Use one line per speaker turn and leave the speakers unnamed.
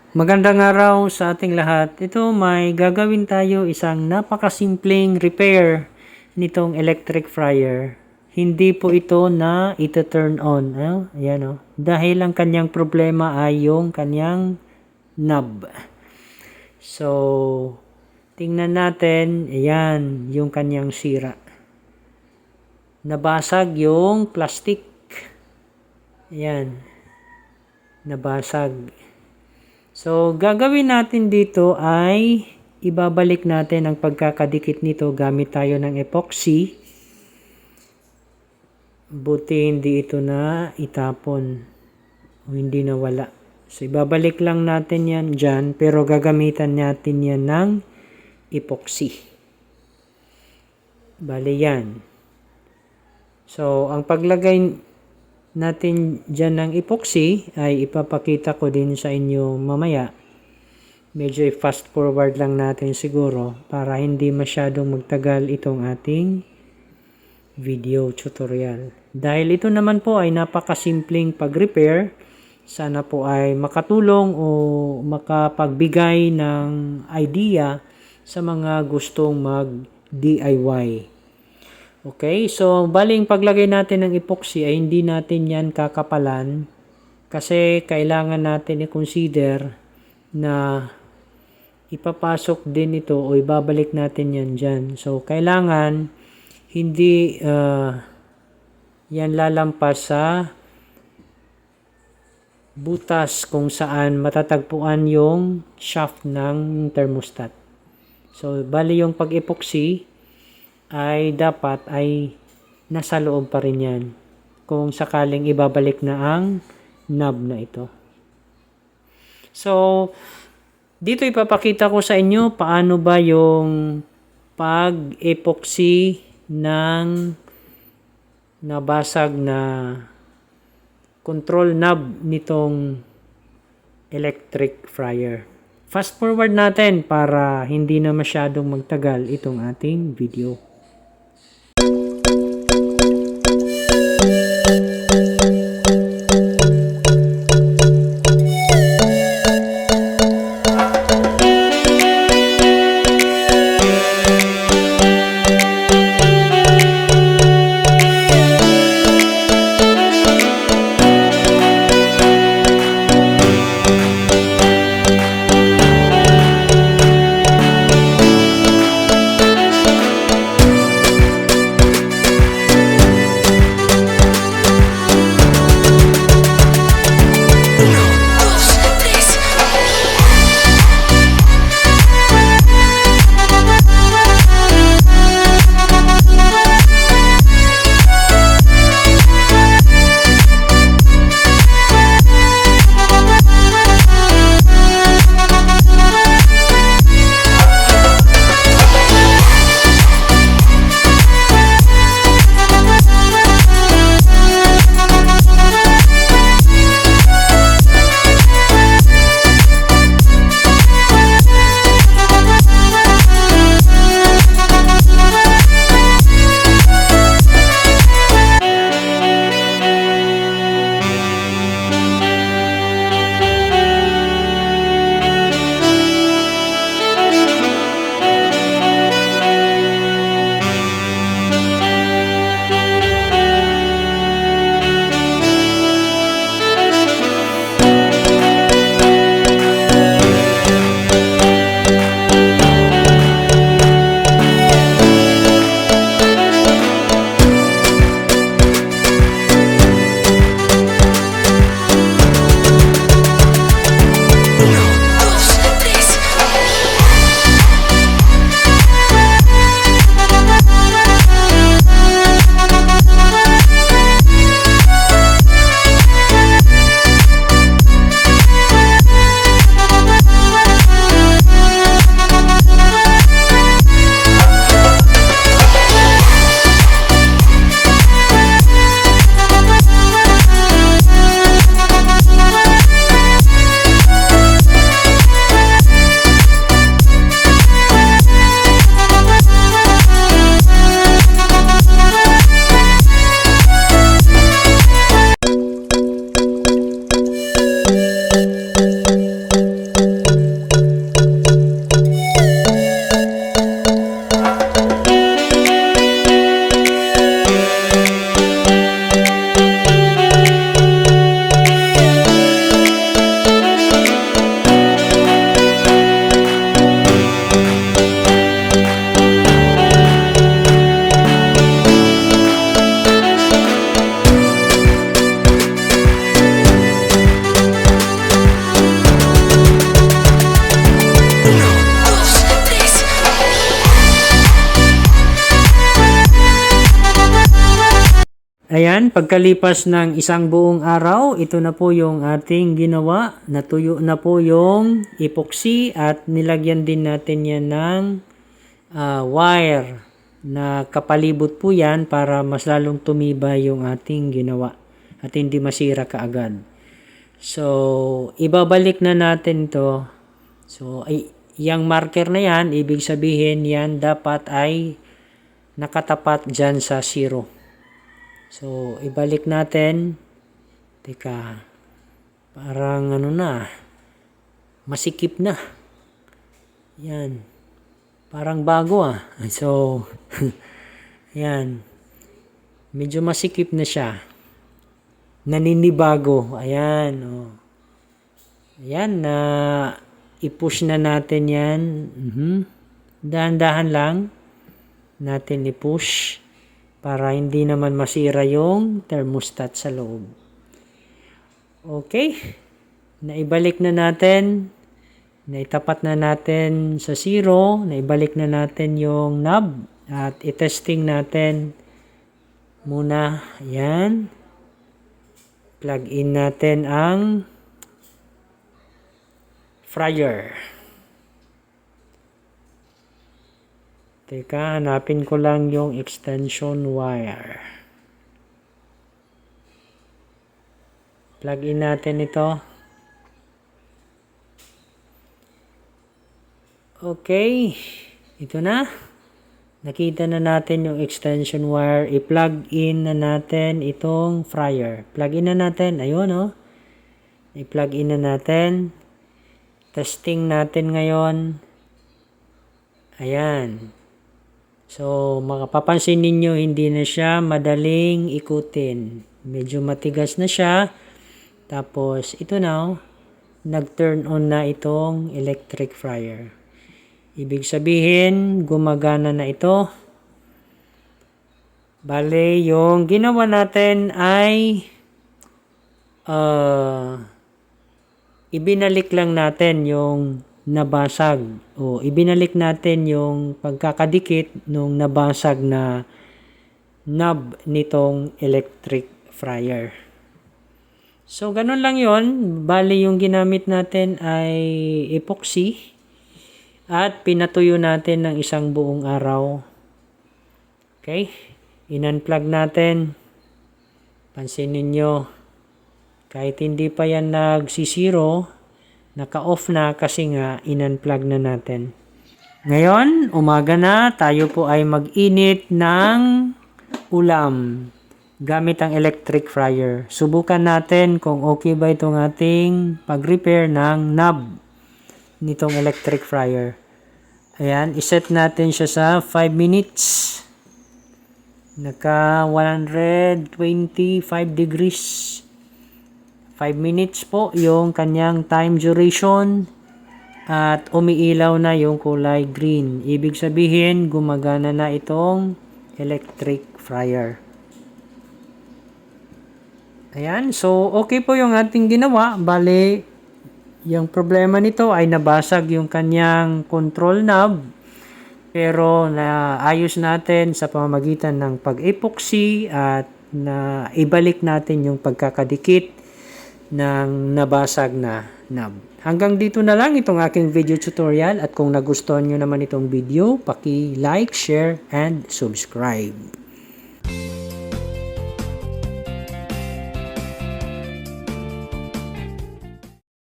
Magandang araw sa ating lahat. Ito may gagawin tayo isang napakasimpleng repair nitong electric fryer. Hindi po ito na ito-turn on. Ayan o. Dahil ang kanyang problema ay yung kanyang knob. So, tingnan natin. Ayan, yung kanyang sira. Nabasag yung plastic. Ayan. Nabasag. So, gagawin natin dito ay ibabalik natin ang pagkakadikit nito gamit tayo ng epoxy. Buti hindi ito na itapon o hindi nawala. So, ibabalik lang natin yan dyan pero gagamitan natin yan ng epoxy. Bali yan. So, ang paglagay natin dyan ng epoxy ay ipapakita ko din sa inyo mamaya. Medyo fast forward lang natin siguro para hindi masyadong magtagal itong ating video tutorial. Dahil ito naman po ay napakasimpleng pag-repair, sana po ay makatulong o makapagbigay ng idea sa mga gustong mag-DIY. Okay, so baling paglagay natin ng epoxy ay hindi natin yan kakapalan kasi kailangan natin i-consider na ipapasok din ito o ibabalik natin yan dyan. So, kailangan hindi yan lalampas sa butas kung saan matatagpuan yung shaft ng thermostat. So, bali yung pag-epoxy ay dapat ay nasa loob pa rin yan kung sakaling ibabalik na ang knob na ito. So, dito ipapakita ko sa inyo paano ba yung pag-epoxy ng nabasag na control knob nitong electric fryer. Fast forward natin para hindi na masyadong magtagal itong ating video. Ayan, pagkalipas ng isang buong araw, ito na po yung ating ginawa. Natuyo na po yung epoxy at nilagyan din natin yan ng wire na kapalibot po yan para mas lalong tumibay yung ating ginawa at hindi masira kaagad. So, ibabalik na natin to. So, yung marker na yan, ibig sabihin yan dapat ay nakatapat dyan sa 0. So, ibalik natin. Teka, parang masikip na. Yan. Parang bago So, yan. Medyo masikip na siya. Naninibago. Ayan. Oh. Ayan, i-push na natin yan. Dahan-dahan lang natin i-push para hindi naman masira yung thermostat sa loob. Okay. Naibalik na natin. Naitapat na natin sa 0. Naibalik na natin yung knob. At i-testing natin muna. Ayan. Plug in natin ang fryer. Teka, hanapin ko lang yung extension wire. Plug in natin ito. Okay. Ito na. Nakita na natin yung extension wire. I-plug in na natin itong fryer. Plug in na natin. Ayun I-plug in na natin. Testing natin ngayon. Ayan. So, makapapansin ninyo, hindi na siya madaling ikutin. Medyo matigas na siya. Tapos, ito na, nag-turn on na itong electric fryer. Ibig sabihin, gumagana na ito. Bale, yung ginawa natin ay ibinalik lang natin yung nabasag o ibinalik natin yung pagkakadikit nung nabasag na knob nitong electric fryer. So, ganun lang yon. Bali, yung ginamit natin ay epoxy at pinatuyo natin ng isang buong araw. Okay? In-unplug natin. Pansinin nyo, kahit hindi pa yan nagsisiro, naka-off na kasi nga in-unplug na natin. Ngayon, umaga na, tayo po ay mag-init ng ulam gamit ang electric fryer. Subukan natin kung okay ba itong ating pag-repair ng knob nitong electric fryer. Ayan, iset natin siya sa 5 minutes. Naka 125 degrees. 5 minutes po yung kanyang time duration at umiilaw na yung kulay green. Ibig sabihin, gumagana na itong electric fryer. Ayan, so okay po yung ating ginawa. Bale, yung problema nito ay nabasag yung kanyang control knob. Pero naayos natin sa pamamagitan ng pag-epoxy at na ibalik natin yung pagkakadikit ng nabasag na knob. Hanggang dito na lang itong aking video tutorial at kung nagustuhan nyo naman itong video, paki-like, share, and subscribe.